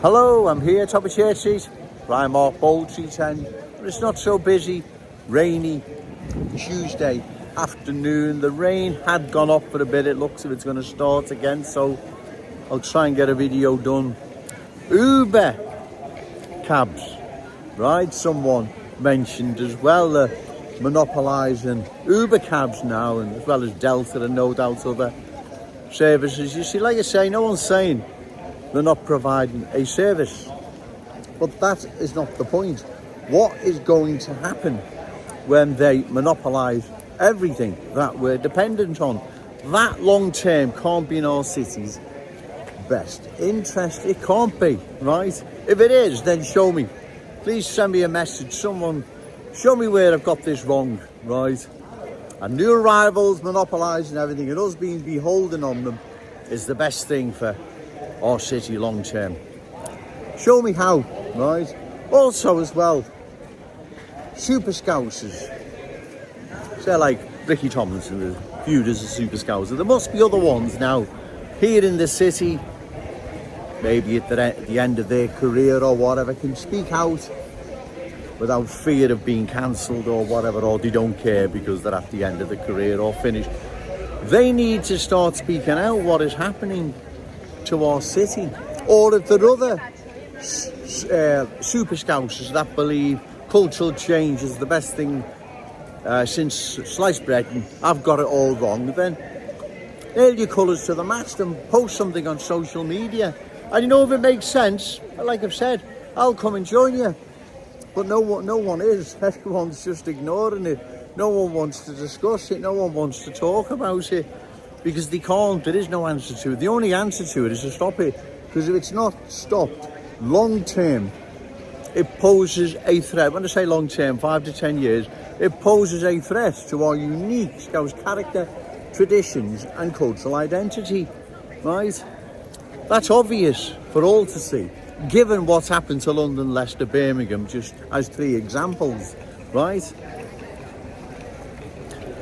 Hello, I'm here, top of Church Street, Primark Bold Street End, but it's not so busy. Rainy Tuesday afternoon. The rain had gone off for a bit. It looks as if it's going to start again, so I'll try and get a video done. Uber cabs, right? Someone mentioned as well, monopolising Uber cabs now, and as well as Delta and no doubt other services. You see, like I say, no one's saying they're not providing a service, but that is not the point. What is going to happen when they monopolise everything that we're dependent on? That long term can't be in our city's best interest. It can't be, right? If it is, then show me. Please send me a message. Someone show me where I've got this wrong, right? And new arrivals monopolising everything and us being beholden on them is the best thing for our city long term. Show me how, right? Also as well, super Scousers. They're like Ricky Tomlinson is viewed as a super Scouser. There must be other ones now here in the city, maybe at the end of their career or whatever, can speak out without fear of being cancelled or whatever, or they don't care because they're at the end of the career or finished. They need to start speaking out what is happening to our city. Or if there are other super Scousers that believe cultural change is the best thing since sliced bread and I've got it all wrong, then nail your colours to the mast and post something on social media. And you know, if it makes sense, like I've said, I'll come and join you. But no one is. Everyone's just ignoring it. No one wants to discuss it. No one wants to talk about it because they can't. There is no answer to it. The only answer to it is to stop it. Because if it's not stopped long term, it poses a threat. When I say long term, 5 to 10 years, it poses a threat to our unique Scouse character, traditions and cultural identity, right? That's obvious for all to see, given what's happened to London, Leicester, Birmingham, just as 3 examples, right?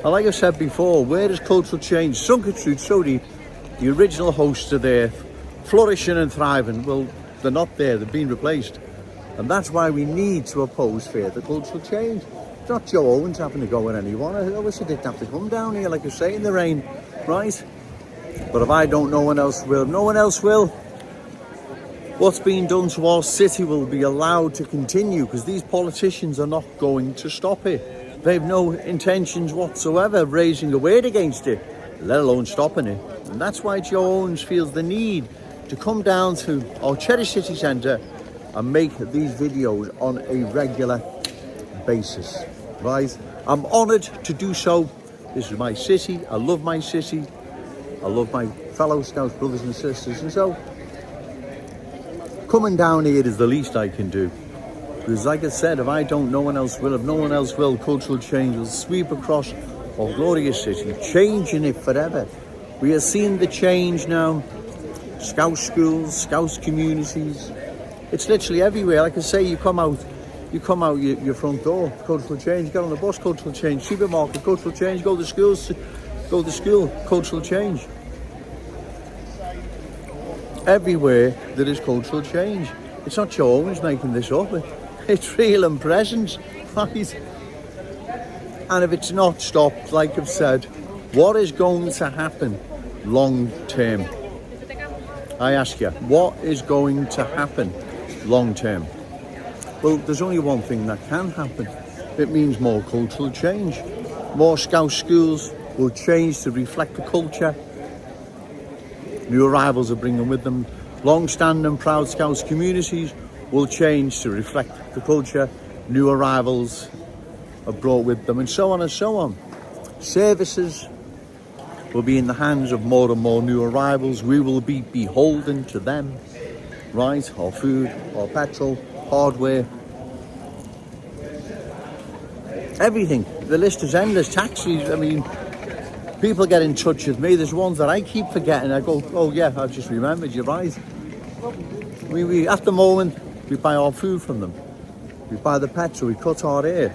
And like I said before, where is cultural change sunken through so deep? The original hosts are there, flourishing and thriving. Well, they're not there, they've been replaced. And that's why we need to oppose further cultural change. It's not Joe Owens having to go with anyone. I wish he didn't have to come down here, like I say, in the rain, right? But if I don't, no one else will. If no one else will, what's being done to our city will be allowed to continue because these politicians are not going to stop it. They have no intentions whatsoever of raising a word against it, let alone stopping it. And that's why Joe Owens feels the need to come down to our cherished city centre and make these videos on a regular basis, right? I'm honoured to do so. This is my city. I love my city. I love my fellow Scouse brothers and sisters. And so coming down here is the least I can do. Because like I said, if I don't, no one else will. If no one else will, cultural change will sweep across our glorious city, changing it forever. We are seeing the change now. Scouse schools, Scouse communities. It's literally everywhere. Like I say, you come out your front door, cultural change. Get on the bus, cultural change. Supermarket, cultural change. Go to school, cultural change. Everywhere there is cultural change. It's not Joe Owens making this up. It's real and present, right? And if it's not stopped, like I've said, what is going to happen long term? I ask you, what is going to happen long term? Well, there's only one thing that can happen. It means more cultural change. More Scouse schools will change to reflect the culture. New arrivals are bringing with them. Long-standing proud Scouse communities will change to reflect the culture. New arrivals are brought with them, and so on and so on. Services will be in the hands of more and more new arrivals. We will be beholden to them, right? Our food, our petrol, hardware, everything. The list is endless. Taxis, I mean, people get in touch with me. There's ones that I keep forgetting. I go, oh yeah, I've just remembered, you're right. We at the moment, we buy our food from them. We buy the petrol, we cut our hair.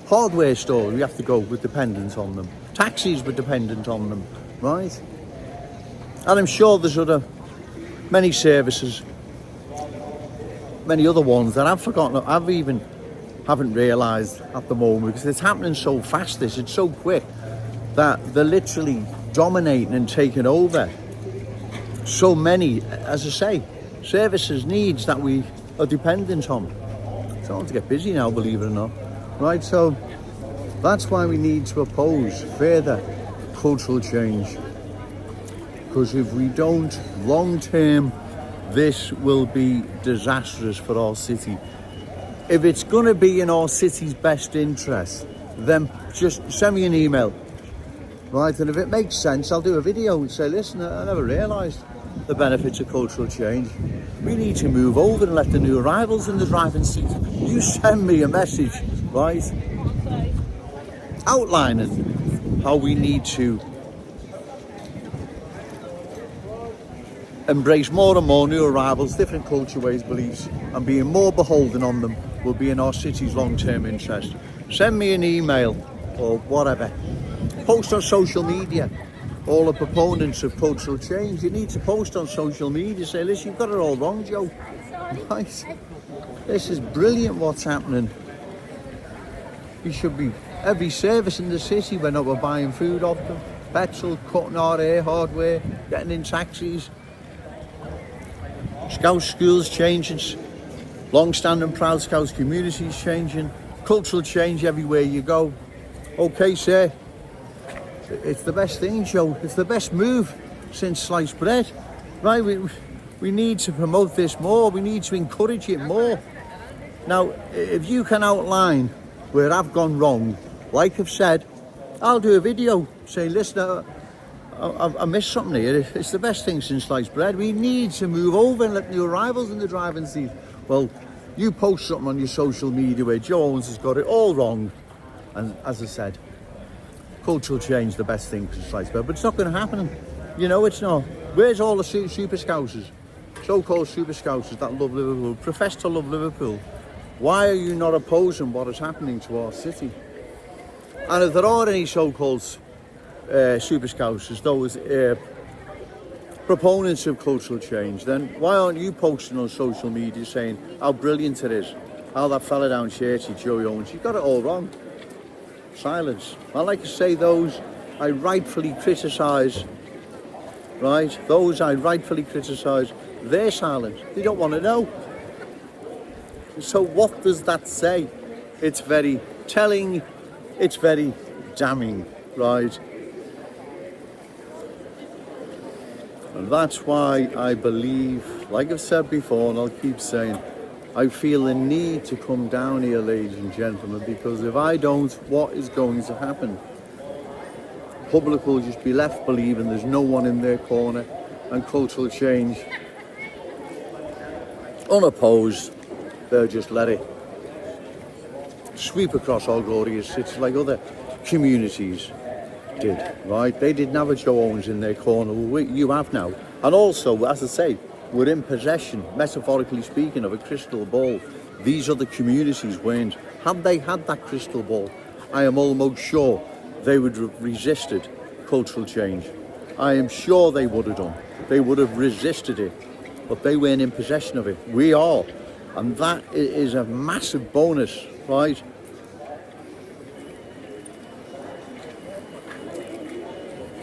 Hardware stores, we have to go, we're dependent on them. Taxis, we're dependent on them, right? And I'm sure there's many services many other ones that I've forgotten, haven't realised at the moment, because it's happening so fast, it's so quick, that they're literally dominating and taking over so many, as I say, services, needs that we are dependent on. It's starting to get busy now, believe it or not. Right, so that's why we need to oppose further cultural change. Because if we don't, long term, this will be disastrous for our city. If it's going to be in our city's best interest, then just send me an email. Right, and if it makes sense, I'll do a video and say, listen, I never realised the benefits of cultural change. We need to move over and let the new arrivals in the driving seat. You send me a message, right, outlining how we need to embrace more and more new arrivals, different culture, ways, beliefs, and being more beholden on them will be in our city's long-term interest. Send me an email or whatever. Post on social media. All the proponents of cultural change, you need to post on social media, say, listen, you've got it all wrong, Joe. Right. This is brilliant what's happening. We should be, every service in the city, we're buying food off them, petrol, cutting our hair, hardware, getting in taxis. Scouse schools changing, long-standing proud Scouse communities changing, cultural change everywhere you go. Okay, sir. It's the best thing, Joe. It's the best move since sliced bread. Right, we need to promote this more. We need to encourage it more. Now, if you can outline where I've gone wrong, like I've said, I'll do a video saying, listen, I missed something here. It's the best thing since sliced bread. We need to move over and let new arrivals in the driving seat. Well, you post something on your social media where Joe Owens has got it all wrong. And as I said, cultural change, the best thing since sliced bread. But it's not going to happen. You know it's not. Where's all the super Scousers? So-called super Scousers that love Liverpool, profess to love Liverpool. Why are you not opposing what is happening to our city? And if there are any so-called super Scousers, those proponents of cultural change, then why aren't you posting on social media saying how brilliant it is? How that fella down Churchy, Joey Owens, you got it all wrong. Silence. I like to say those I rightfully criticise, right? Those I rightfully criticise, they're silent. They don't want to know. So what does that say? It's very telling, it's very damning, right? And that's why I believe, like I've said before, and I'll keep saying, I feel the need to come down here, ladies and gentlemen, because if I don't, what is going to happen? Public will just be left believing there's no one in their corner, and cultural change, unopposed, they'll just let it sweep across our glorious cities like other communities did, right? They didn't have a Joe Owens in their corner. Well, you have now. And also, as I say, we're in possession, metaphorically speaking, of a crystal ball. These other communities weren't. Had they had that crystal ball, I am almost sure they would have resisted cultural change. I am sure they would have done. They would have resisted it, but they weren't in possession of it. We are, and that is a massive bonus, right?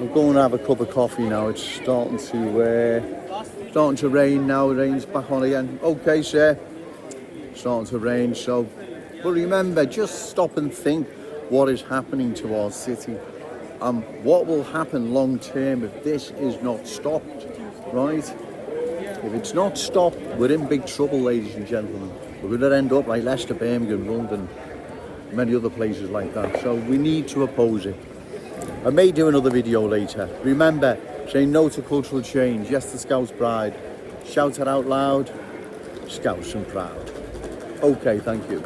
I'm going to have a cup of coffee now. It's starting to rain now. The rain's back on again. Okay, sir. Starting to rain. So, but remember, just stop and think what is happening to our city and what will happen long term if this is not stopped, right? If it's not stopped, we're in big trouble, ladies and gentlemen. We're going to end up like Leicester, Birmingham, London, many other places like that. So we need to oppose it. I may do another video later. Remember, say no to cultural change, yes to Scouse pride. Shout it out loud, Scouse and proud. Okay, thank you.